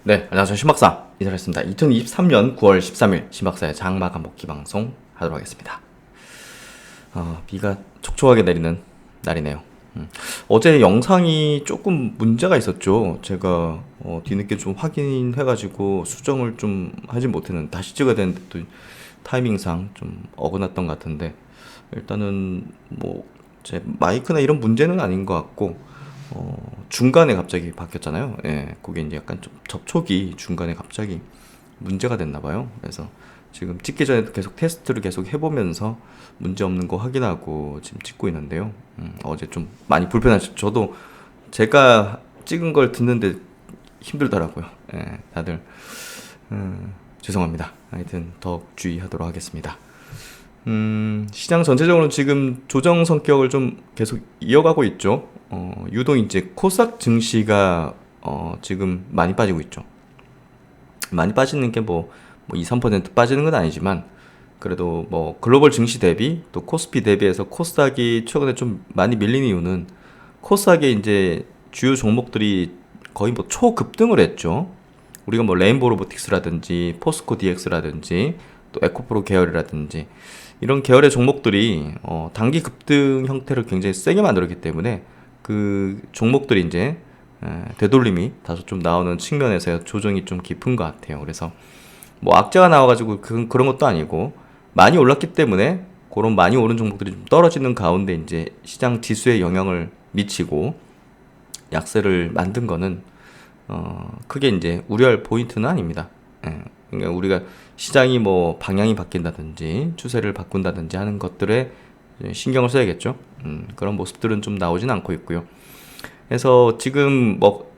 네, 안녕하세요. 신박사 인사드렸습니다. 2023년 9월 13일 신박사의 장마감 복귀 방송 하도록 하겠습니다. 비가 촉촉하게 내리는 날이네요. 어제 영상이 조금 문제가 있었죠. 제가 뒤늦게 좀 확인해가지고 수정을 좀 하지 못했는데 다시 찍어야 되는데 또 타이밍상 좀 어긋났던 것 같은데 일단은 뭐 제 마이크나 이런 문제는 아닌 것 같고 중간에 갑자기 바뀌었잖아요. 예, 그게 이제 약간 좀 접촉이 중간에 갑자기 문제가 됐나 봐요. 그래서 지금 찍기 전에도 계속 테스트를 계속 해보면서 문제 없는 거 확인하고 지금 찍고 있는데요. 어제 좀 많이 불편하셨죠. 저도 제가 찍은 걸 듣는데 힘들더라고요. 예, 다들 죄송합니다. 하여튼 더 주의하도록 하겠습니다. 시장 전체적으로 지금 조정 성격을 좀 계속 이어가고 있죠. 유독 이제 코스닥 증시가 지금 많이 빠지고 있죠. 많이 빠지는 게 뭐 2, 3% 빠지는 건 아니지만 그래도 뭐 글로벌 증시 대비 또 코스피 대비해서 코스닥이 최근에 좀 많이 밀리는 이유는 코스닥의 이제 주요 종목들이 거의 뭐 초급등을 했죠. 우리가 뭐 레인보우 로보틱스라든지 포스코 DX라든지 또 에코프로 계열이라든지 이런 계열의 종목들이 단기 급등 형태를 굉장히 세게 만들었기 때문에 그 종목들이 이제 되돌림이 다소 좀 나오는 측면에서 조정이 좀 깊은 것 같아요. 그래서 뭐 악재가 나와가지고 그런 것도 아니고 많이 올랐기 때문에 그런 많이 오른 종목들이 좀 떨어지는 가운데 이제 시장 지수에 영향을 미치고 약세를 만든 거는 크게 이제 우려할 포인트는 아닙니다. 그러니까 우리가 시장이 뭐 방향이 바뀐다든지 추세를 바꾼다든지 하는 것들에 신경을 써야겠죠. 그런 모습들은 좀 나오진 않고 있고요. 그래서 지금 뭐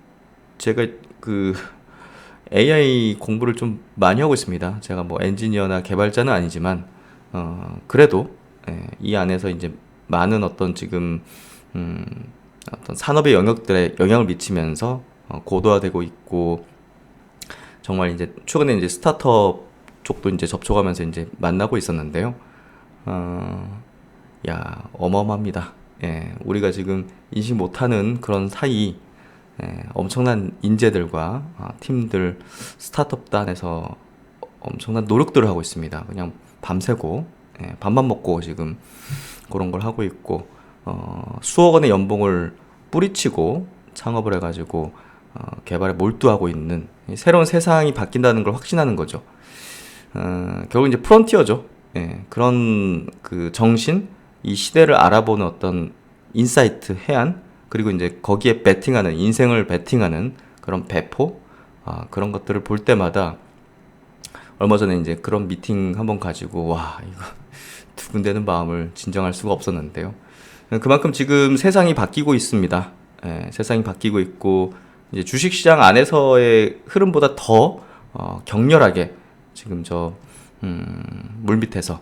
제가 그 AI 공부를 좀 많이 하고 있습니다. 제가 뭐 엔지니어나 개발자는 아니지만 그래도 이 안에서 이제 많은 어떤 지금 어떤 산업의 영역들에 영향을 미치면서 고도화되고 있고 정말 이제 최근에 이제 스타트업 쪽도 이제 접촉하면서 이제 만나고 있었는데요. 어마어마합니다. 예, 우리가 지금 인식 못하는 그런 사이 엄청난 인재들과 팀들 스타트업 단에서 엄청난 노력들을 하고 있습니다. 그냥 밤새고 밥만 먹고 지금 그런 걸 하고 있고 수억 원의 연봉을 뿌리치고 창업을 해가지고 개발에 몰두하고 있는 새로운 세상이 바뀐다는 걸 확신하는 거죠. 결국 이제 프론티어죠. 예, 그런 그 정신, 이 시대를 알아보는 어떤 인사이트, 해안, 그리고 이제 거기에 베팅하는, 인생을 베팅하는 그런 배포, 그런 것들을 볼 때마다 얼마 전에 이제 그런 미팅 한번 가지고, 와, 이거 두근대는 마음을 진정할 수가 없었는데요. 그만큼 지금 세상이 바뀌고 있습니다. 예, 세상이 바뀌고 있고, 이제 주식시장 안에서의 흐름보다 더 격렬하게 지금 물밑에서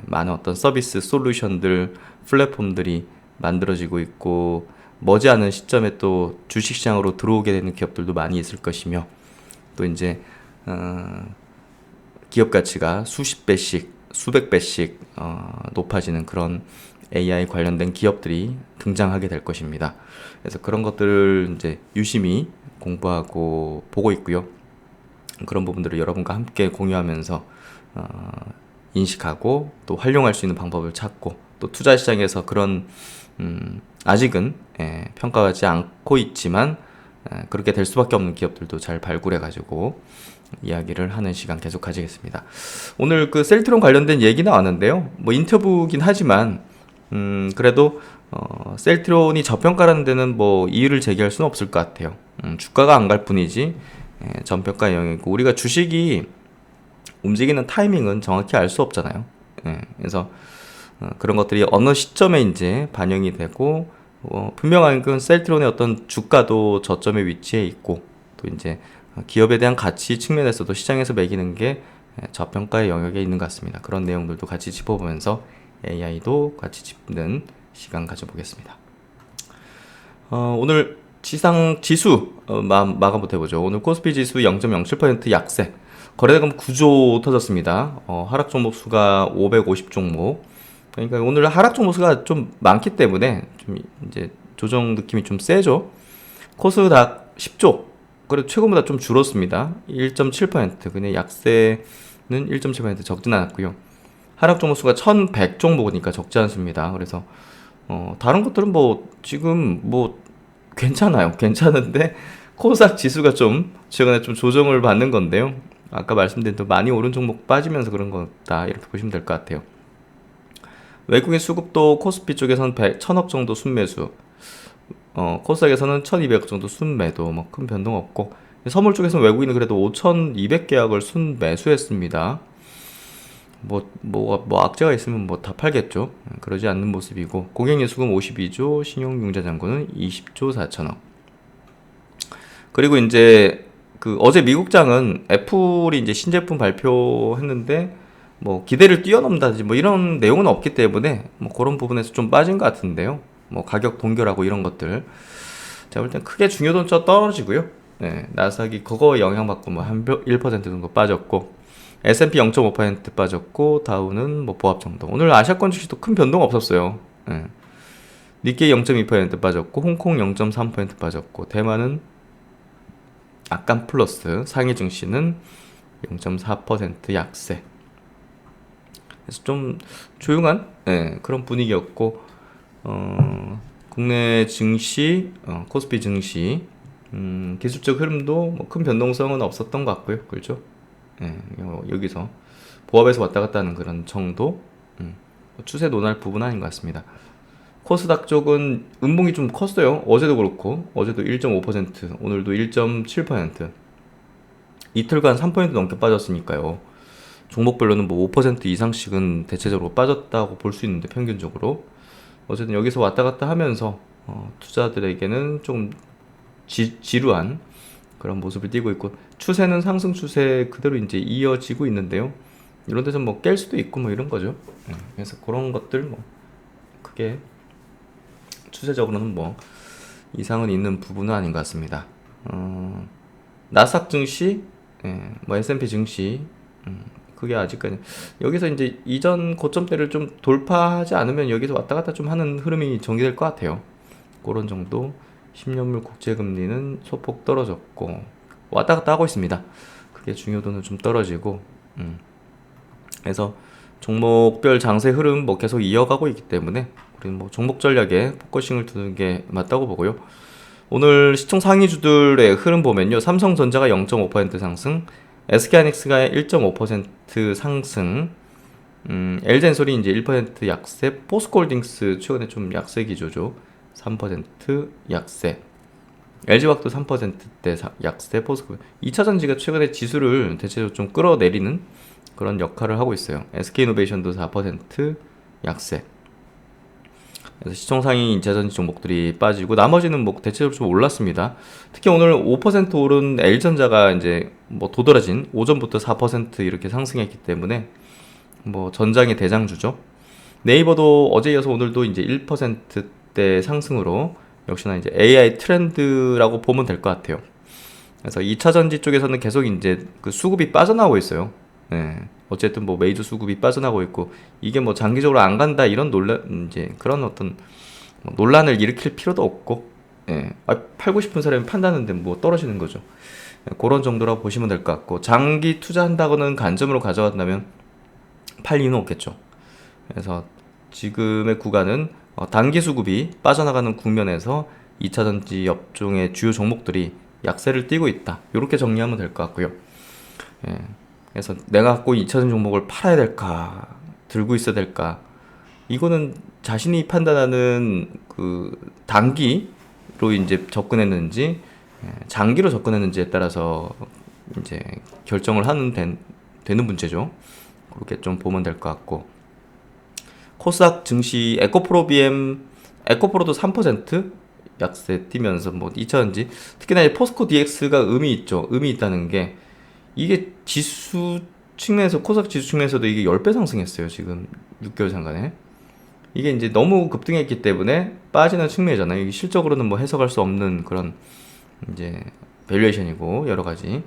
많은 어떤 서비스 솔루션들, 플랫폼들이 만들어지고 있고 머지않은 시점에 또 주식시장으로 들어오게 되는 기업들도 많이 있을 것이며 또 이제 기업 가치가 수십 배씩, 수백 배씩 높아지는 그런 AI 관련된 기업들이 등장하게 될 것입니다. 그래서 그런 것들을 이제 유심히 공부하고 보고 있고요. 그런 부분들을 여러분과 함께 공유하면서 인식하고 또 활용할 수 있는 방법을 찾고 또 투자 시장에서 그런 아직은 평가하지 않고 있지만 그렇게 될 수밖에 없는 기업들도 잘 발굴해 가지고 이야기를 하는 시간 계속 가지겠습니다. 오늘 그 셀트론 관련된 얘기 나왔는데요. 뭐 인터뷰긴 하지만 그래도 셀트론이 저평가라는 데는 뭐 이유를 제기할 수는 없을 것 같아요. 주가가 안 갈 뿐이지 저평가의 영역이고 우리가 주식이 움직이는 타이밍은 정확히 알 수 없잖아요. 그래서 그런 것들이 어느 시점에 이제 반영이 되고 분명한 건 셀트론의 어떤 주가도 저점에 위치해 있고 또 이제 기업에 대한 가치 측면에서도 시장에서 매기는 게 저평가의 영역에 있는 것 같습니다. 그런 내용들도 같이 짚어보면서 AI도 같이 짚는 시간 가져보겠습니다. 오늘 시장 지수 마감부터 해보죠. 오늘 코스피 지수 0.07% 약세, 거래대금 9조 터졌습니다. 하락 종목 수가 550 종목. 그러니까 오늘 하락 종목 수가 좀 많기 때문에 좀 이제 조정 느낌이 좀 세죠. 코스닥 10조, 그래도 최근보다 좀 줄었습니다. 1.7%. 근데 약세는 1.7% 적진 않았고요. 하락 종목 수가 1100 종목이니까 적지 않습니다. 그래서 다른 것들은 뭐 지금 뭐 괜찮아요. 괜찮은데 코스닥 지수가 좀 최근에 좀 조정을 받는 건데요. 아까 말씀드린 또 많이 오른 종목 빠지면서 그런 거다 이렇게 보시면 될 것 같아요. 외국인 수급도 코스피 쪽에서는 1000억 정도 순매수, 코스닥에서는 1200억 정도 순매도, 뭐 큰 변동 없고, 선물 쪽에서는 외국인은 그래도 5200계약을 순매수했습니다. 뭐 악재가 있으면 뭐 다 팔겠죠. 그러지 않는 모습이고, 고객예수금 52조, 신용융자잔고는 20조 4천억. 그리고 이제 그 어제 미국장은 애플이 이제 신제품 발표했는데 뭐 기대를 뛰어넘다든지 뭐 이런 내용은 없기 때문에 뭐 그런 부분에서 좀 빠진 것 같은데요. 뭐 가격 동결하고 이런 것들 제가 볼 땐 크게 중요도는 좀 떨어지고요. 네, 나스닥이 그거 영향받고 뭐 한 1% 정도 빠졌고, S&P 0.5% 빠졌고, 다우는 뭐 보합 정도. 오늘 아시아권 주식도 큰 변동 없었어요. 네. 니케이 0.2% 빠졌고, 홍콩 0.3% 빠졌고, 대만은 약간 플러스, 상해 증시는 0.4% 약세. 그래서 좀 조용한 그런 분위기였고, 국내 증시, 코스피 증시, 기술적 흐름도 뭐 큰 변동성은 없었던 것 같고요. 그렇죠? 여기서 보합에서 왔다 갔다 하는 그런 정도, 추세 논할 부분 아닌 것 같습니다. 코스닥 쪽은 음봉이 좀 컸어요. 어제도 그렇고, 어제도 1.5%, 오늘도 1.7%. 이틀간 3% 넘게 빠졌으니까요. 종목별로는 뭐 5% 이상씩은 대체적으로 빠졌다고 볼 수 있는데, 평균적으로. 어쨌든 여기서 왔다 갔다 하면서 투자들에게는 좀 지루한 그런 모습을 띠고 있고, 추세는 상승 추세 그대로 이제 이어지고 있는데요. 이런 데서 뭐 깰 수도 있고 뭐 이런 거죠. 그래서 그런 것들 뭐 크게 추세적으로는 뭐 이상은 있는 부분은 아닌 것 같습니다. 나스닥 증시, 뭐 S&P 증시, 그게 아직까지 여기서 이제 이전 고점대를 좀 돌파하지 않으면 여기서 왔다 갔다 좀 하는 흐름이 전개될 것 같아요. 그런 정도. 10년물 국제금리는 소폭 떨어졌고 왔다 갔다 하고 있습니다. 그게 중요도는 좀 떨어지고, 그래서 종목별 장세 흐름 뭐 계속 이어가고 있기 때문에 우리는 뭐 종목 전략에 포커싱을 두는 게 맞다고 보고요. 오늘 시총 상위주들의 흐름 보면요, 삼성전자가 0.5% 상승, SK하이닉스가 1.5% 상승, LG엔솔이 이제 1% 약세, 포스코홀딩스 최근에 좀 약세 기조죠. 3% 약세. LG화학도 3%대 약세, 포스코. 2차전지가 최근에 지수를 대체적으로 좀 끌어내리는 그런 역할을 하고 있어요. SK이노베이션도 4% 약세. 그래서 시총상위 2차전지 종목들이 빠지고 나머지는 뭐 대체적으로 좀 올랐습니다. 특히 오늘 5% 오른 L전자가 이제 뭐 도드라진 오전부터 4% 이렇게 상승했기 때문에 뭐 전장의 대장주죠. 네이버도 어제 이어서 오늘도 이제 1%대 상승으로 역시나 이제 AI 트렌드라고 보면 될 것 같아요. 그래서 2차 전지 쪽에서는 계속 이제 그 수급이 빠져나오고 있어요. 어쨌든 뭐 메이저 수급이 빠져나오고 있고, 이게 뭐 장기적으로 안 간다 이런 논란, 이제 그런 어떤 뭐 논란을 일으킬 필요도 없고, 팔고 싶은 사람이 판다는데 뭐 떨어지는 거죠. 그런 정도라고 보시면 될 것 같고, 장기 투자한다고는 관점으로 가져간다면 팔 이유는 없겠죠. 그래서 지금의 구간은 단기 수급이 빠져나가는 국면에서 2차전지 업종의 주요 종목들이 약세를 띠고 있다. 이렇게 정리하면 될 것 같고요. 그래서 내가 갖고 2차전지 종목을 팔아야 될까, 들고 있어야 될까, 이거는 자신이 판단하는 그 단기로 이제 접근했는지 장기로 접근했는지에 따라서 이제 결정을 되는 문제죠. 그렇게 좀 보면 될 것 같고, 코스닥 증시 에코프로 BM, 에코프로도 3% 약세 뛰면서 뭐 2차전지, 특히나 이 포스코 DX가 의미 있죠. 의미 있다는 게, 이게 지수 측면에서, 코스닥 지수 측면에서도 이게 10배 상승했어요. 지금 6개월 상간에. 이게 이제 너무 급등했기 때문에 빠지는 측면이잖아요. 이게 실적으로는 뭐 해석할 수 없는 그런 이제 밸류에이션이고 여러 가지.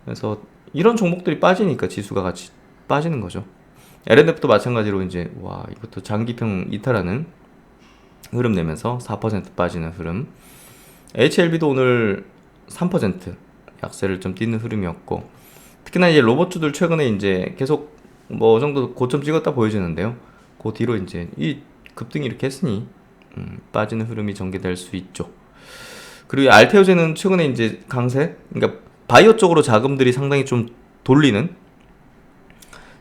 그래서 이런 종목들이 빠지니까 지수가 같이 빠지는 거죠. LNF도 마찬가지로 이제 이것도 장기평 이탈하는 흐름 내면서 4% 빠지는 흐름. HLB도 오늘 3% 약세를 좀 띠는 흐름이었고, 특히나 이제 로봇주들 최근에 이제 계속 뭐 정도 고점 찍었다 보여지는데요. 그 뒤로 이제 이 급등이 이렇게 했으니 빠지는 흐름이 전개될 수 있죠. 그리고 알테오제는 최근에 이제 강세, 그러니까 바이오 쪽으로 자금들이 상당히 좀 돌리는,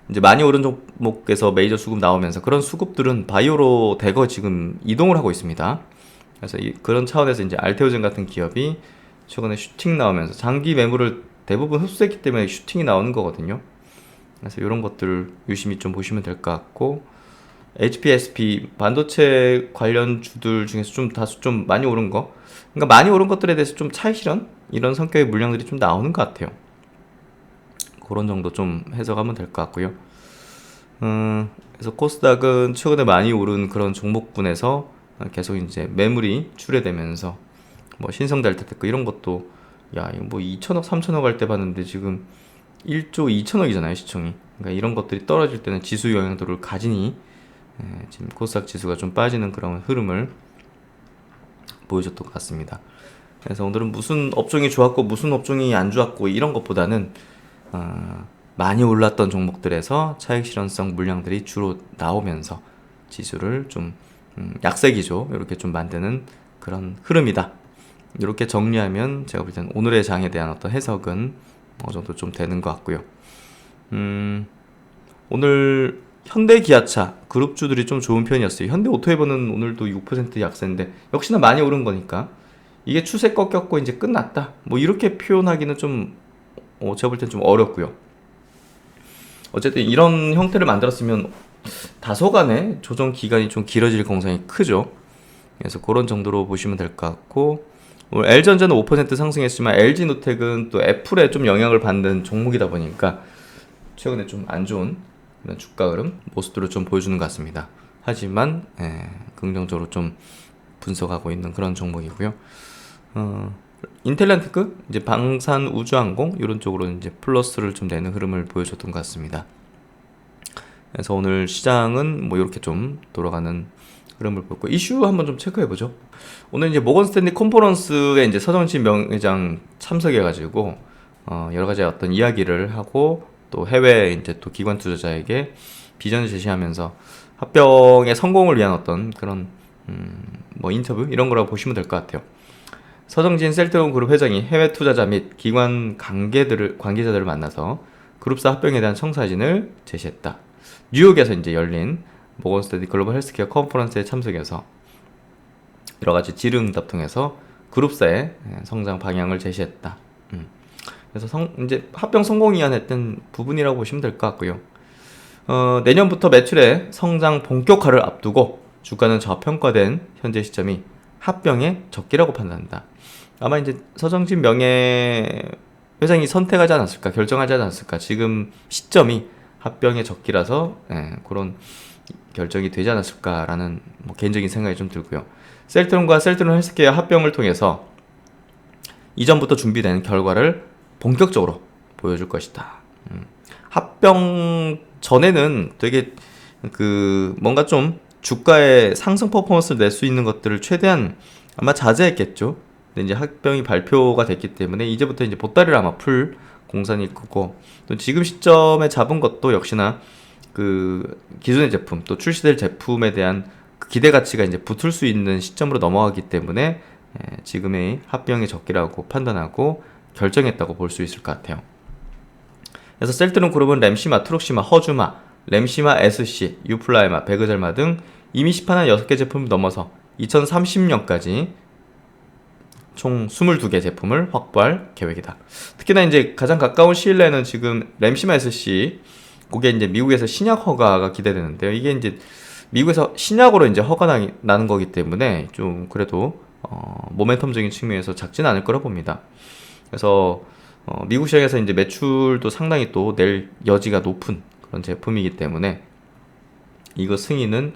이제 많이 오른 종목에서 메이저 수급 나오면서 그런 수급들은 바이오로 대거 지금 이동을 하고 있습니다. 그래서 그런 차원에서 이제 알테오젠 같은 기업이 최근에 슈팅 나오면서 장기 매물을 대부분 흡수했기 때문에 슈팅이 나오는 거거든요. 그래서 이런 것들 유심히 좀 보시면 될 것 같고, HPSP 반도체 관련 주들 중에서 좀 다소 좀 많이 오른 거, 그러니까 많이 오른 것들에 대해서 좀 차익 실현 이런 성격의 물량들이 좀 나오는 것 같아요. 그런 정도 좀 해석하면 될 것 같고요. 그래서 코스닥은 최근에 많이 오른 그런 종목군에서 계속 이제 매물이 출회되면서 뭐 신성델타테크 이런 것도, 야 이거 뭐 2천억 3천억 할 때 봤는데 지금 1조 2천억이잖아요 시총이. 그러니까 이런 것들이 떨어질 때는 지수 영향도를 가지니 지금 코스닥 지수가 좀 빠지는 그런 흐름을 보여줬던 것 같습니다. 그래서 오늘은 무슨 업종이 좋았고 무슨 업종이 안 좋았고 이런 것보다는 많이 올랐던 종목들에서 차익 실현성 물량들이 주로 나오면서 지수를 좀 약세 기조 이렇게 좀 만드는 그런 흐름이다. 이렇게 정리하면 제가 볼 때는 오늘의 장에 대한 어떤 해석은 어느 정도 좀 되는 것 같고요. 오늘 현대기아차 그룹주들이 좀 좋은 편이었어요. 현대오토에버는 오늘도 6% 약세인데 역시나 많이 오른 거니까 이게 추세 꺾였고 이제 끝났다, 뭐 이렇게 표현하기는 좀 제가 볼 땐 좀 어렵고요. 어쨌든 이런 형태를 만들었으면 다소간의 조정 기간이 좀 길어질 가능성이 크죠. 그래서 그런 정도로 보시면 될 것 같고, 오늘 L전자는 5% 상승했지만 LG노텍은 또 애플에 좀 영향을 받는 종목이다 보니까 최근에 좀 안 좋은 그런 주가 흐름 모습들을 좀 보여주는 것 같습니다. 하지만 긍정적으로 좀 분석하고 있는 그런 종목이고요. 인텔란티크 이제 방산 우주항공 이런 쪽으로 이제 플러스를 좀 내는 흐름을 보여줬던 것 같습니다. 그래서 오늘 시장은 뭐 이렇게 좀 돌아가는 흐름을 보고, 이슈 한번 좀 체크해 보죠. 오늘 이제 모건 스탠리 컨퍼런스에 이제 서정진 명예장 참석해가지고 여러 가지 어떤 이야기를 하고 또 해외 이제 또 기관 투자자에게 비전을 제시하면서 합병의 성공을 위한 어떤 그런 뭐 인터뷰 이런 거라고 보시면 될 것 같아요. 서정진 셀트론 그룹 회장이 해외 투자자 및 기관 관계자들을 만나서 그룹사 합병에 대한 청사진을 제시했다. 뉴욕에서 이제 열린 모건 스탠리 글로벌 헬스케어 컨퍼런스에 참석해서 여러 가지 질의응답 통해서 그룹사의 성장 방향을 제시했다. 그래서 이제 합병 성공이 위한 부분이라고 보시면 될 것 같고요. 내년부터 매출의 성장 본격화를 앞두고 주가는 저평가된 현재 시점이 합병의 적기라고 판단한다. 아마 이제 서정진 명예 회장이 선택하지 않았을까, 결정하지 않았을까. 지금 시점이 합병의 적기라서 그런 결정이 되지 않았을까라는 뭐 개인적인 생각이 좀 들고요. 셀트론과 셀트론 헬스케어 합병을 통해서 이전부터 준비된 결과를 본격적으로 보여줄 것이다. 합병 전에는 되게 뭔가 좀 주가의 상승 퍼포먼스를 낼 수 있는 것들을 최대한 아마 자제했겠죠. 근데 이제 합병이 발표가 됐기 때문에 이제부터 이제 보따리를 아마 풀 공산일 거고, 또 지금 시점에 잡은 것도 역시나 기존의 제품 또 출시될 제품에 대한 기대 가치가 이제 붙을 수 있는 시점으로 넘어가기 때문에 지금의 합병의 적기라고 판단하고 결정했다고 볼 수 있을 것 같아요. 그래서 셀트론 그룹은 램시마, 트룩시마, 허주마, 램시마 SC, 유플라이마, 베그젤마 등 이미 시판한 6개 제품을 넘어서 2030년까지 총 22개 제품을 확보할 계획이다. 특히나 이제 가장 가까운 시일 내에는 지금 램시마 SC, 그게 이제 미국에서 신약 허가가 기대되는데요. 이게 이제 미국에서 신약으로 이제 허가 나는 거기 때문에 좀 그래도 모멘텀적인 측면에서 작지는 않을 거라 봅니다. 그래서 미국 시장에서 이제 매출도 상당히 또 낼 여지가 높은 그런 제품이기 때문에 이거 승인은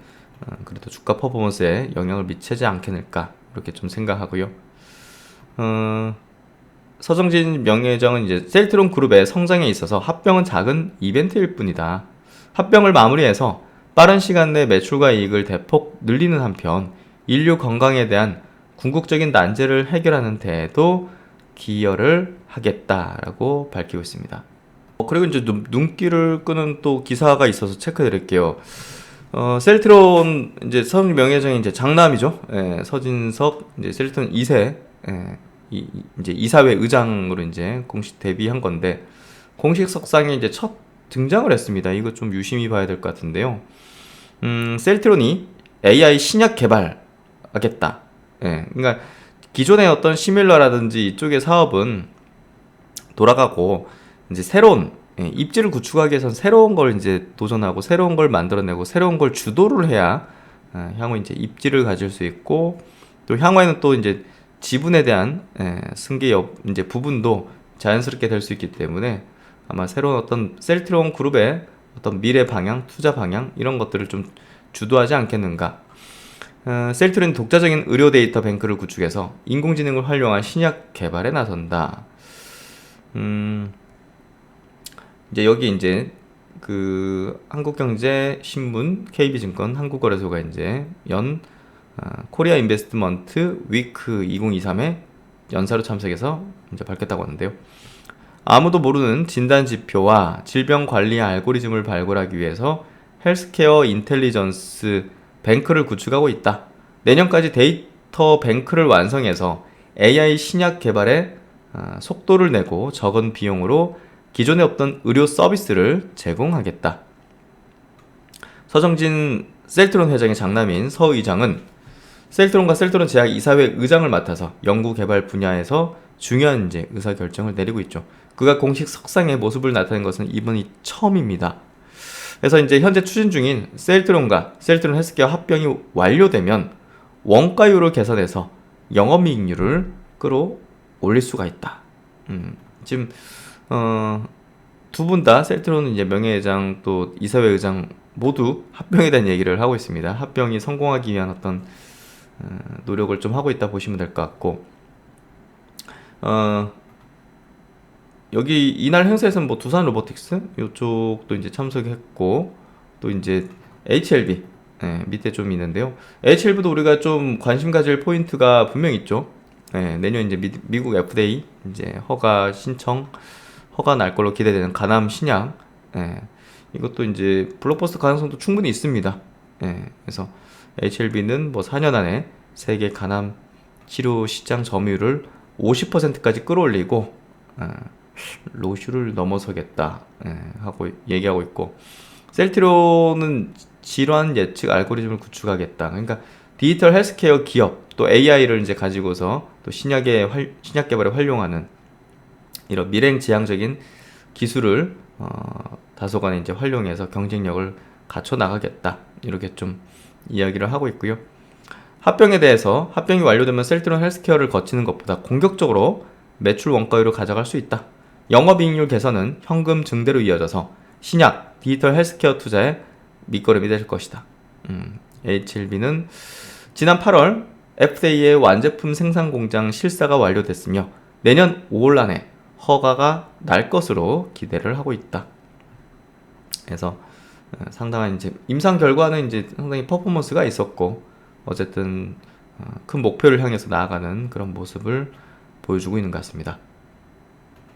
그래도 주가 퍼포먼스에 영향을 미치지 않겠을까 이렇게 좀 생각하고요. 서정진 명예회장은 이제 셀트론 그룹의 성장에 있어서 합병은 작은 이벤트일 뿐이다. 합병을 마무리해서 빠른 시간 내 매출과 이익을 대폭 늘리는 한편 인류 건강에 대한 궁극적인 난제를 해결하는 데에도 기여를 하겠다라고 밝히고 있습니다. 그리고 이제 눈길을 끄는 또 기사가 있어서 체크해 드릴게요. 셀트론 이제 서진 명예회장이 이제 장남이죠. 예, 서진석 이제 셀트론 2세 이제 이사회 의장으로 이제 공식 데뷔한 건데 공식 석상에 이제 첫 등장을 했습니다. 이거 좀 유심히 봐야 될 것 같은데요. 셀트론이 AI 신약 개발하겠다. 예, 그러니까 기존의 어떤 시뮬러라든지 이쪽의 사업은 돌아가고 이제 새로운 입지를 구축하기 위해선 새로운 걸 이제 도전하고 새로운 걸 만들어내고 새로운 걸 주도를 해야 향후 이제 입지를 가질 수 있고 또 향후에는 또 이제 지분에 대한 승계 이제 부분도 자연스럽게 될 수 있기 때문에 아마 새로운 어떤 셀트론 그룹의 어떤 미래 방향, 투자 방향 이런 것들을 좀 주도하지 않겠는가. 셀트론은 독자적인 의료 데이터 뱅크를 구축해서 인공지능을 활용한 신약 개발에 나선다. 이제 여기 이제 그 한국경제신문, KB증권, 한국거래소가 이제 코리아 인베스트먼트 위크 2023에 연사로 참석해서 이제 밝혔다고 하는데요. 아무도 모르는 진단 지표와 질병 관리 알고리즘을 발굴하기 위해서 헬스케어 인텔리전스 뱅크를 구축하고 있다. 내년까지 데이터 뱅크를 완성해서 AI 신약 개발에 속도를 내고 적은 비용으로 기존에 없던 의료 서비스를 제공하겠다. 서정진 셀트론 회장의 장남인 서 의장은 셀트론과 셀트론 제약 이사회 의장을 맡아서 연구개발 분야에서 중요한 이제 의사결정을 내리고 있죠. 그가 공식 석상의 모습을 나타낸 것은 이번이 처음입니다. 그래서 이제 현재 추진 중인 셀트론과 셀트론 헬스케어 합병이 완료되면 원가율을 개선해서 영업이익률을 끌어올릴 수가 있다. 지금 두 분 다 셀트론은 이제 명예회장 또 이사회 의장 모두 합병에 대한 얘기를 하고 있습니다. 합병이 성공하기 위한 어떤 노력을 좀 하고 있다 보시면 될 것 같고 여기 이날 행사에서는 뭐 두산 로보틱스 이쪽도 이제 참석했고 또 이제 HLB 밑에 좀 있는데요. HLB도 우리가 좀 관심 가질 포인트가 분명 있죠. 내년 이제 미국 FDA 이제 허가 날 걸로 기대되는 간암 신약. 이것도 이제 블록버스터 가능성도 충분히 있습니다. 그래서 HLB는 뭐 4년 안에 세계 간암 치료 시장 점유율을 50%까지 끌어올리고 로슈를 넘어서겠다 하고 얘기하고 있고 셀트론은 질환 예측 알고리즘을 구축하겠다. 그러니까 디지털 헬스케어 기업 또 AI를 이제 가지고서 또 신약 개발에 활용하는 이런 미래지향적인 기술을 다소간 이제 활용해서 경쟁력을 갖춰 나가겠다. 이렇게 좀 이야기를 하고 있고요. 합병이 완료되면 셀트론 헬스케어를 거치는 것보다 공격적으로 매출 원가율을 가져갈 수 있다. 영업이익률 개선은 현금 증대로 이어져서 신약, 디지털 헬스케어 투자에 밑거름이 될 것이다. HLB는 지난 8월 FDA의 완제품 생산 공장 실사가 완료됐으며 내년 5월 안에 허가가 날 것으로 기대를 하고 있다. 그래서 상당한 이제 임상 결과는 이제 상당히 퍼포먼스가 있었고 어쨌든 큰 목표를 향해서 나아가는 그런 모습을 보여주고 있는 것 같습니다.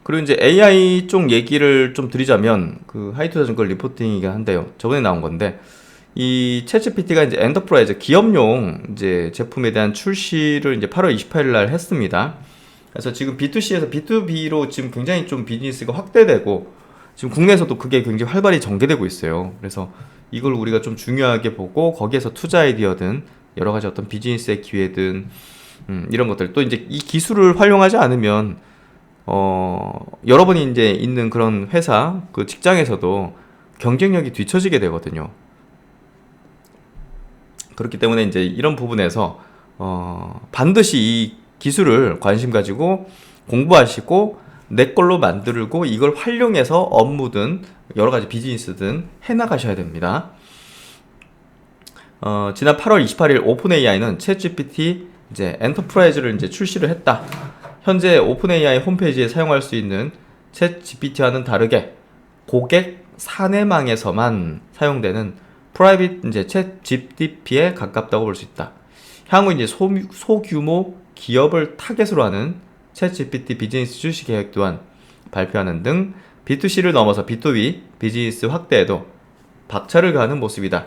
그리고 이제 AI 쪽 얘기를 좀 드리자면 그 하이투자증권 리포팅이긴 한데요. 저번에 나온 건데 이 챗GPT가 이제 엔터프라이즈 기업용 이제 제품에 대한 출시를 이제 8월 28일 날 했습니다. 그래서 지금 B2C에서 B2B로 지금 굉장히 좀 비즈니스가 확대되고 지금 국내에서도 그게 굉장히 활발히 전개되고 있어요. 그래서 이걸 우리가 좀 중요하게 보고 거기에서 투자 아이디어든 여러 가지 어떤 비즈니스의 기회든 이런 것들 또 이제 이 기술을 활용하지 않으면 여러분이 이제 있는 그런 회사 그 직장에서도 경쟁력이 뒤처지게 되거든요. 그렇기 때문에 이제 이런 부분에서 반드시 이 기술을 관심 가지고 공부하시고 내 걸로 만들고 이걸 활용해서 업무든 여러 가지 비즈니스든 해나가셔야 됩니다. 지난 8월 28일 오픈AI는 챗GPT 이제 엔터프라이즈를 이제 출시를 했다. 현재 오픈AI 홈페이지에 사용할 수 있는 챗GPT와는 다르게 고객 사내망에서만 사용되는 프라이빗 이제 챗GPT에 가깝다고 볼 수 있다. 향후 이제 소규모 기업을 타겟으로 하는 챗GPT 비즈니스 출시 계획 또한 발표하는 등 B2C를 넘어서 B2B 비즈니스 확대에도 박차를 가하는 모습이다.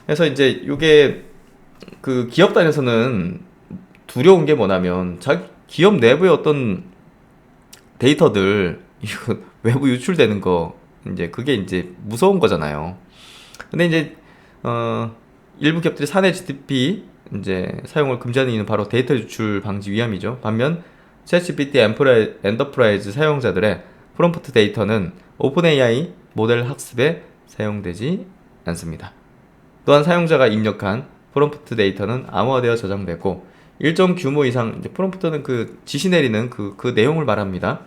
그래서 이제 이게 그 기업 단에서는 두려운 게 뭐냐면 자기 기업 내부의 어떤 데이터들 이거 외부 유출되는 거 이제 그게 이제 무서운 거잖아요. 근데 이제 일부 기업들이 사내 GDP 이제 사용을 금지하는 이유는 바로 데이터 유출 방지 위함이죠. 반면 챗GPT 엔터프라이즈 사용자들의 프롬프트 데이터는 오픈AI 모델 학습에 사용되지 않습니다. 또한 사용자가 입력한 프롬프트 데이터는 암호화되어 저장되고 일정 규모 이상, 이제 프롬프트는 그 지시 내리는 그 내용을 말합니다.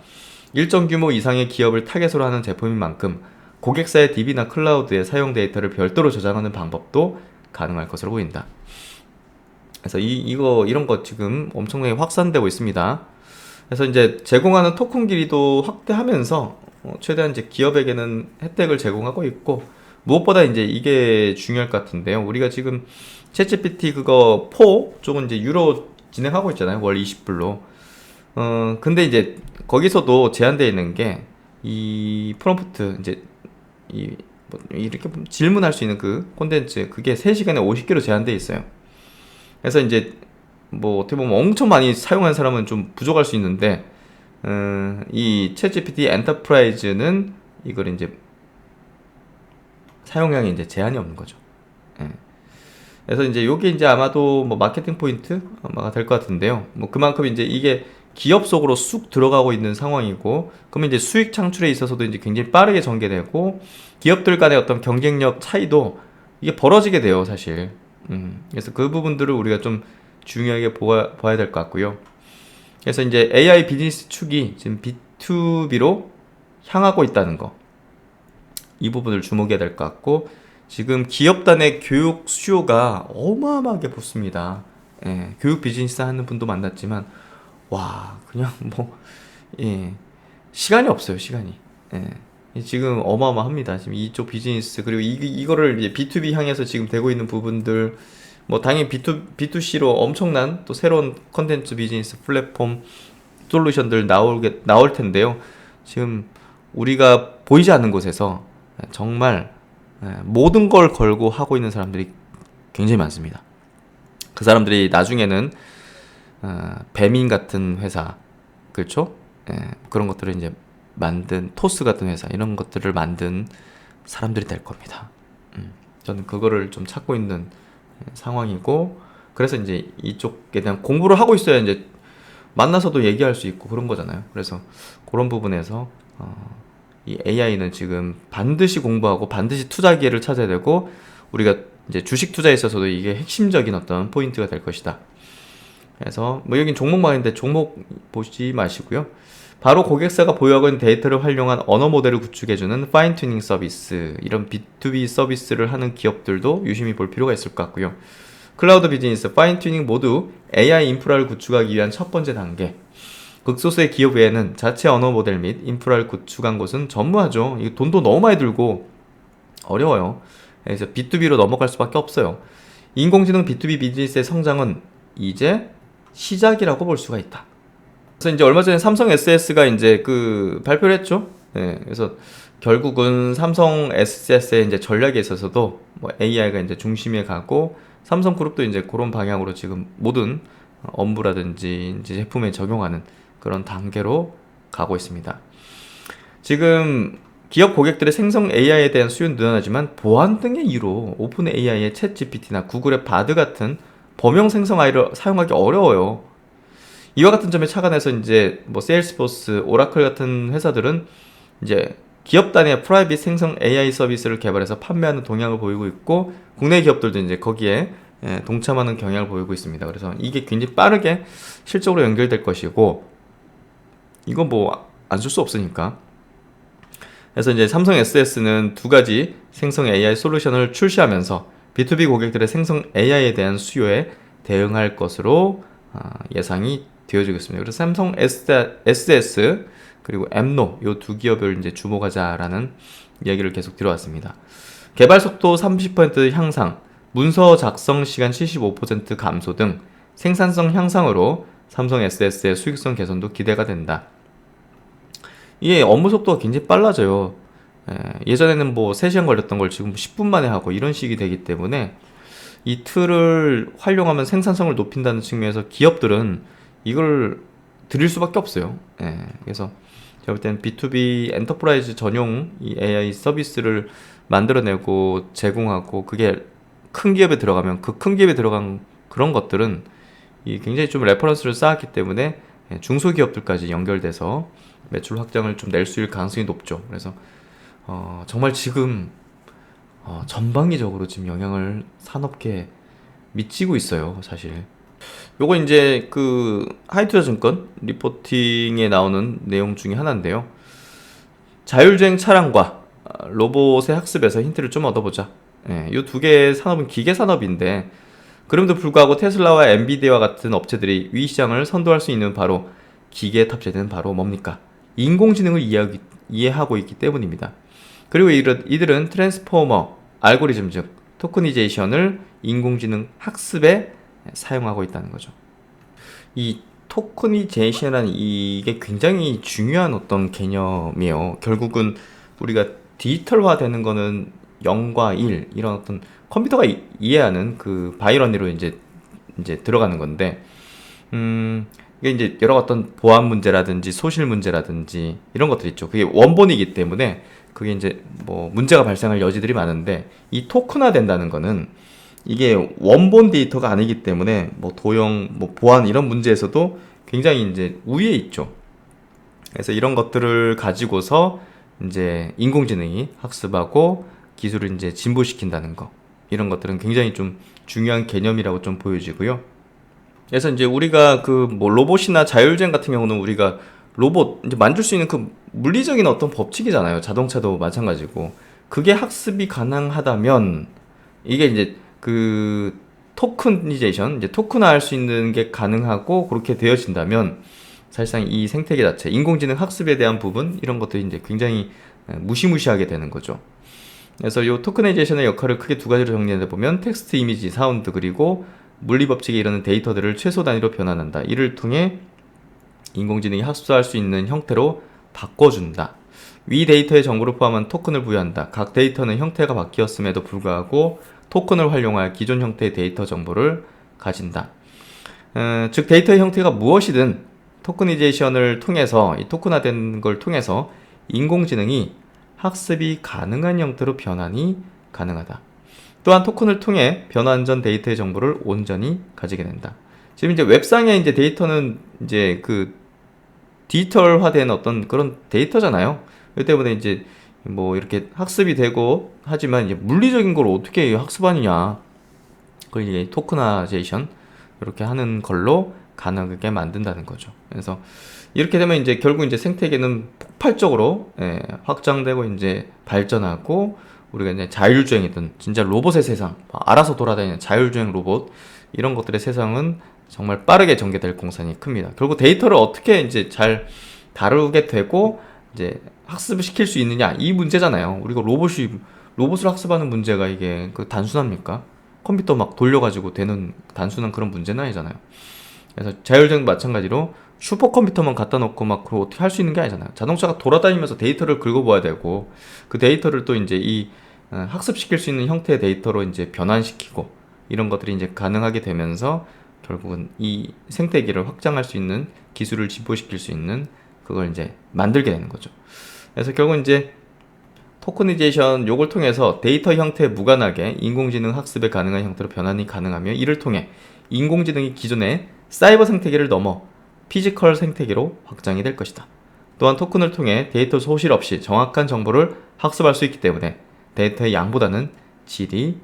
일정 규모 이상의 기업을 타겟으로 하는 제품인 만큼 고객사의 DB나 클라우드에 사용 데이터를 별도로 저장하는 방법도 가능할 것으로 보인다. 그래서 이런 거 지금 엄청나게 확산되고 있습니다. 그래서 이제 제공하는 토큰 길이도 확대하면서 최대한 이제 기업에게는 혜택을 제공하고 있고, 무엇보다 이제 이게 중요할 것 같은데요. 우리가 지금 챗GPT 그거 4 쪽은 이제 유로 진행하고 있잖아요. 월 20불로. 근데 이제 거기서도 제한되어 있는 게 이 프롬프트 이제 이렇게 질문할 수 있는 그 콘텐츠 그게 3시간에 50개로 제한되어 있어요. 그래서 이제 뭐 어떻게 보면 엄청 많이 사용한 사람은 좀 부족할 수 있는데 이 챗GPT 엔터프라이즈는 이걸 이제 사용량이 이제 제한이 없는 거죠. 예. 그래서 이제 요게 이제 아마도 뭐 마케팅 포인트가 될 것 같은데요. 뭐 그만큼 이제 이게 기업 속으로 쑥 들어가고 있는 상황이고, 그러면 이제 수익 창출에 있어서도 이제 굉장히 빠르게 전개되고, 기업들 간의 어떤 경쟁력 차이도 이게 벌어지게 돼요, 사실. 그래서 그 부분들을 우리가 좀 중요하게 봐야 될 것 같고요. 그래서 이제 AI 비즈니스 축이 지금 B2B로 향하고 있다는 거, 이 부분을 주목해야 될 것 같고, 지금 기업단의 교육 수요가 어마어마하게 붙습니다. 예, 교육 비즈니스 하는 분도 만났지만 와 그냥 시간이 없어요. 시간이. 예, 지금 어마어마합니다. 지금 이쪽 비즈니스, 그리고 이거를 이제 B2B 향해서 지금 되고 있는 부분들, 뭐 당연히 B2C로 엄청난 또 새로운 컨텐츠 비즈니스 플랫폼 솔루션들 나올 텐데요. 지금 우리가 보이지 않는 곳에서 정말 모든 걸 걸고 하고 있는 사람들이 굉장히 많습니다. 그 사람들이 나중에는 배민 같은 회사, 그렇죠? 그런 것들을 이제 만든 토스 같은 회사, 이런 것들을 만든 사람들이 될 겁니다. 저는 그거를 좀 찾고 있는 상황이고, 그래서 이제 이쪽에 대한 공부를 하고 있어야 이제 만나서도 얘기할 수 있고 그런 거잖아요. 그래서 그런 부분에서 이 AI는 지금 반드시 공부하고 반드시 투자 기회를 찾아야 되고, 우리가 이제 주식 투자에 있어서도 이게 핵심적인 어떤 포인트가 될 것이다. 그래서 뭐 여긴 종목망인데 종목 보지 마시고요. 바로 고객사가 보유하고 있는 데이터를 활용한 언어 모델을 구축해주는 파인 튜닝 서비스, 이런 B2B 서비스를 하는 기업들도 유심히 볼 필요가 있을 것 같고요. 클라우드 비즈니스, 파인 튜닝 모두 AI 인프라를 구축하기 위한 첫 번째 단계. 극소수의 기업 외에는 자체 언어 모델 및 인프라를 구축한 곳은 전무하죠. 이거 돈도 너무 많이 들고 어려워요. 그래서 B2B로 넘어갈 수밖에 없어요. 인공지능 B2B 비즈니스의 성장은 이제 시작이라고 볼 수가 있다. 그래서 이제 얼마 전에 삼성 SS가 이제 그 발표를 했죠. 네, 그래서 결국은 삼성 SS의 이제 전략에 있어서도 뭐 AI가 이제 중심에 가고, 삼성그룹도 이제 그런 방향으로 지금 모든 업무라든지 이제 제품에 적용하는 그런 단계로 가고 있습니다. 지금 기업 고객들의 생성 AI에 대한 수요는 늘어나지만 보안 등의 이유로 오픈 AI의 챗 GPT나 구글의 바드 같은 범용 생성 AI를 사용하기 어려워요. 이와 같은 점에 착안해서 이제 뭐 세일스포스, 오라클 같은 회사들은 이제 기업 단위의 프라이빗 생성 AI 서비스를 개발해서 판매하는 동향을 보이고 있고, 국내 기업들도 이제 거기에 동참하는 경향을 보이고 있습니다. 그래서 이게 굉장히 빠르게 실적으로 연결될 것이고, 이건 뭐 안 쓸 수 없으니까. 그래서 이제 삼성 SS는 두 가지 생성 AI 솔루션을 출시하면서 B2B 고객들의 생성 AI에 대한 수요에 대응할 것으로 예상이 되어지고 있습니다. 그래서 삼성 SS 그리고 엠노, 이 두 기업을 이제 주목하자라는 이야기를 계속 들어왔습니다. 개발 속도 30% 향상, 문서 작성 시간 75% 감소 등 생산성 향상으로 삼성 SS의 수익성 개선도 기대가 된다. 이게 업무 속도가 굉장히 빨라져요. 예전에는 뭐 3시간 걸렸던 걸 지금 10분 만에 하고 이런 식이 되기 때문에 이 툴을 활용하면 생산성을 높인다는 측면에서 기업들은 이걸 드릴 수밖에 없어요. 그래서 제가 볼 때는 B2B 엔터프라이즈 전용 이 AI 서비스를 만들어내고 제공하고 그게 큰 기업에 들어가면 그 큰 기업에 들어간 그런 것들은 이 굉장히 좀 레퍼런스를 쌓았기 때문에 중소기업들까지 연결돼서 매출 확장을 좀 낼 수 있을 가능성이 높죠. 그래서 정말 지금 전방위적으로 지금 영향을 산업계에 미치고 있어요, 사실. 요거 이제 그 하이투자증권 리포팅에 나오는 내용 중에 하나인데요. 자율주행 차량과 로봇의 학습에서 힌트를 좀 얻어보자. 이 두 개의 산업은 기계 산업인데 그럼에도 불구하고 테슬라와 엔비디아와 같은 업체들이 위 시장을 선도할 수 있는 바로 기계에 탑재된 바로 뭡니까? 인공지능을 이해하고 있기 때문입니다. 그리고 이들은 트랜스포머 알고리즘 즉 토크니제이션을 인공지능 학습에 사용하고 있다는 거죠. 이 토크니제이션이라는 이게 굉장히 중요한 어떤 개념이에요. 결국은 우리가 디지털화 되는 거는 0과 1 이런 어떤 컴퓨터가 이해하는 그 바이너리로 이제 들어가는 건데 이게 이제 여러 어떤 보안 문제라든지 소실 문제라든지 이런 것들이 있죠. 그게 원본이기 때문에 그게 이제 뭐 문제가 발생할 여지들이 많은데 이 토큰화 된다는 거는 이게 원본 데이터가 아니기 때문에 뭐 도형, 뭐 보안 이런 문제에서도 굉장히 이제 우위에 있죠. 그래서 이런 것들을 가지고서 이제 인공지능이 학습하고 기술을 이제 진보시킨다는 거. 이런 것들은 굉장히 좀 중요한 개념이라고 좀 보여지고요. 그래서 이제 우리가 그 뭐 로봇이나 자율주행 같은 경우는 우리가 로봇 이제 만들 수 있는 그 물리적인 어떤 법칙이잖아요. 자동차도 마찬가지고. 그게 학습이 가능하다면 이게 이제 그 토큰이제이션, 이제 토큰화할 수 있는 게 가능하고 그렇게 되어진다면 사실상 이 생태계 자체, 인공지능 학습에 대한 부분 이런 것들이 이제 굉장히 무시무시하게 되는 거죠. 그래서 이 토크나이제이션의 역할을 크게 두 가지로 정리해 보면 텍스트, 이미지, 사운드 그리고 물리 법칙에 이르는 데이터들을 최소 단위로 변환한다. 이를 통해 인공지능이 학습할 수 있는 형태로 바꿔준다. 위 데이터의 정보를 포함한 토큰을 부여한다. 각 데이터는 형태가 바뀌었음에도 불구하고 토큰을 활용하여 기존 형태의 데이터 정보를 가진다. 즉 데이터의 형태가 무엇이든 토크니제이션을 통해서 이 토큰화된 걸 통해서 인공지능이 학습이 가능한 형태로 변환이 가능하다. 또한 토큰을 통해 변환 전 데이터의 정보를 온전히 가지게 된다. 지금 이제 웹상의 이제 데이터는 이제 그 디지털화된 어떤 그런 데이터잖아요. 그렇기 때문에 이제 뭐 이렇게 학습이 되고 하지만 이제 물리적인 걸 어떻게 학습하느냐. 그걸 이제 토크나제이션 이렇게 하는 걸로 가능하게 만든다는 거죠. 그래서 이렇게 되면 이제 결국 이제 생태계는 폭발적으로 확장되고 이제 발전하고 우리가 이제 자율주행이든 진짜 로봇의 세상, 알아서 돌아다니는 자율주행 로봇 이런 것들의 세상은 정말 빠르게 전개될 공산이 큽니다. 결국 데이터를 어떻게 이제 잘 다루게 되고 이제 학습을 시킬 수 있느냐 이 문제잖아요. 우리가 로봇을 학습하는 문제가 이게 그 단순합니까? 컴퓨터 막 돌려가지고 되는 단순한 그런 문제는 아니잖아요. 그래서 자율주행도 마찬가지로 슈퍼컴퓨터만 갖다 놓고 막 그걸 어떻게 할 수 있는 게 아니잖아요. 자동차가 돌아다니면서 데이터를 긁어봐야 되고 그 데이터를 또 이제 이 학습시킬 수 있는 형태의 데이터로 이제 변환시키고 이런 것들이 이제 가능하게 되면서 결국은 이 생태계를 확장할 수 있는 기술을 진보시킬 수 있는 그걸 이제 만들게 되는 거죠. 그래서 결국 이제 토크니제이션 요걸 통해서 데이터 형태에 무관하게 인공지능 학습에 가능한 형태로 변환이 가능하며 이를 통해 인공지능이 기존의 사이버 생태계를 넘어 피지컬 생태계로 확장이 될 것이다. 또한 토큰을 통해 데이터 소실 없이 정확한 정보를 학습할 수 있기 때문에 데이터의 양보다는 질이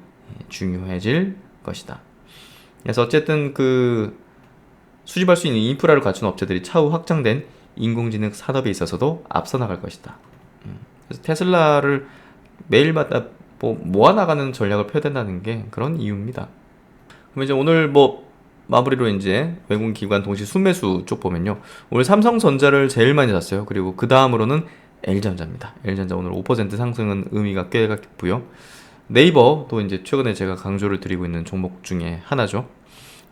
중요해질 것이다. 그래서 어쨌든 그 수집할 수 있는 인프라를 갖춘 업체들이 차후 확장된 인공지능 산업에 있어서도 앞서 나갈 것이다. 그래서 테슬라를 매일마다 모아나가는 전략을 펴야 된다는 게 그런 이유입니다. 그럼 이제 오늘 뭐 마무리로 이제 외국인 기관 동시 순매수 쪽 보면요. 오늘 삼성전자를 제일 많이 샀어요. 그리고 그 다음으로는 L전자입니다. L전자 오늘 5% 상승은 의미가 꽤 깊고요. 네이버도 이제 최근에 제가 강조를 드리고 있는 종목 중에 하나죠.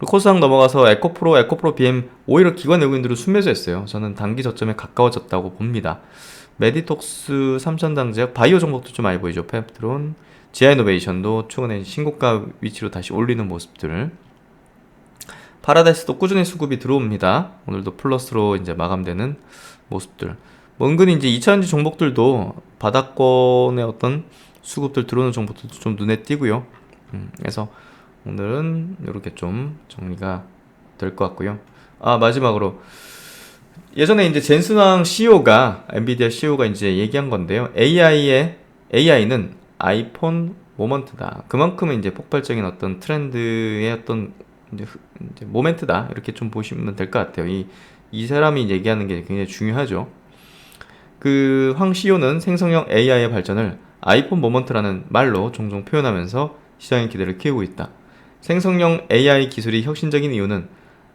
코스닥 넘어가서 에코프로 BM 오히려 기관 외국인들은 순매수했어요. 저는 단기 저점에 가까워졌다고 봅니다. 메디톡스 삼천당제약 바이오 종목도 좀 많이 보이죠. 펩트론, 지아이노베이션도 최근에 신고가 위치로 다시 올리는 모습들. 파라다이스도 꾸준히 수급이 들어옵니다. 오늘도 플러스로 이제 마감되는 모습들. 뭐 은근히 이제 2차전지 종목들도 바닥권의 어떤 수급들 들어오는 종목들도 좀 눈에 띄고요. 그래서 오늘은 이렇게 좀 정리가 될 것 같고요. 아, 마지막으로 예전에 이제 젠슨왕 CEO가 엔비디아 CEO가 이제 얘기한 건데요. AI는 아이폰 모먼트다. 그만큼은 이제 폭발적인 어떤 트렌드의 어떤 이제 모멘트다. 이렇게 좀 보시면 될 것 같아요. 이 사람이 얘기하는 게 굉장히 중요하죠. 그 황 CEO는 생성형 AI의 발전을 아이폰 모먼트라는 말로 종종 표현하면서 시장의 기대를 키우고 있다. 생성형 AI 기술이 혁신적인 이유는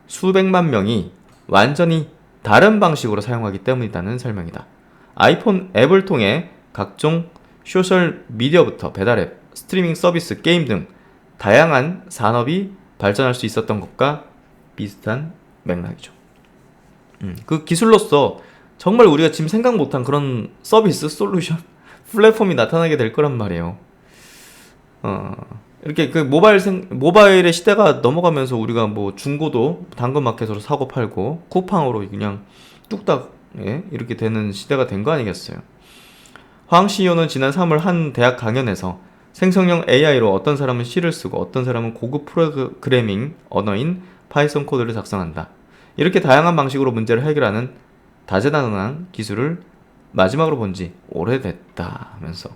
수백만 명이 완전히 다른 방식으로 사용하기 때문이라는 설명이다. 아이폰 앱을 통해 각종 소셜 미디어부터 배달 앱, 스트리밍 서비스, 게임 등 다양한 산업이 발전할 수 있었던 것과 비슷한 맥락이죠. 그 기술로서 정말 우리가 지금 생각 못한 그런 서비스, 솔루션, 플랫폼이 나타나게 될 거란 말이에요. 이렇게 그 모바일의 시대가 넘어가면서 우리가 뭐 중고도 당근마켓으로 사고 팔고 쿠팡으로 그냥 뚝딱 이렇게 되는 시대가 된 거 아니겠어요. 황 CEO는 지난 3월 한 대학 강연에서 생성형 AI로 어떤 사람은 C를 쓰고 어떤 사람은 고급 프로그래밍 언어인 파이썬 코드를 작성한다. 이렇게 다양한 방식으로 문제를 해결하는 다재다능한 기술을 마지막으로 본 지 오래됐다 하면서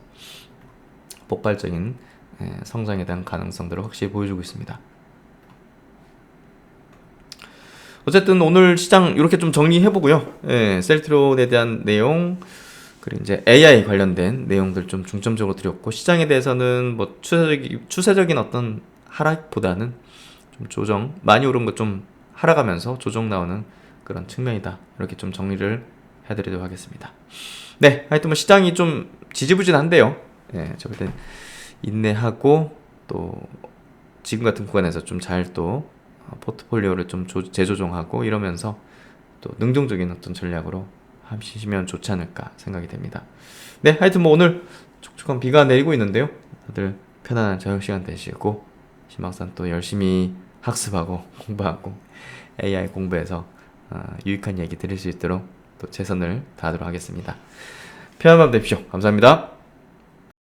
폭발적인 성장에 대한 가능성들을 확실히 보여주고 있습니다. 어쨌든 오늘 시장 이렇게 좀 정리해보고요. 셀트론에 대한 내용, 그리고 이제 AI 관련된 내용들 좀 중점적으로 드렸고, 시장에 대해서는 뭐 추세적인 어떤 하락보다는 좀 조정, 많이 오른 것 좀 하락하면서 조정 나오는 그런 측면이다. 이렇게 좀 정리를 해드리도록 하겠습니다. 네, 하여튼 뭐 시장이 좀 지지부진한데요. 저 볼 땐 인내하고 또 지금 같은 구간에서 좀 잘 또 포트폴리오를 좀 재조정하고 이러면서 또 능동적인 어떤 전략으로 하시면 좋지 않을까 생각이 됩니다. 네, 하여튼 뭐 오늘 촉촉한 비가 내리고 있는데요. 다들 편안한 저녁시간 되시고 희망산 또 열심히 학습하고 공부하고 AI 공부해서 유익한 얘기 들을 수 있도록 또 최선을 다하도록 하겠습니다. 편안한 밤 되십시오. 감사합니다.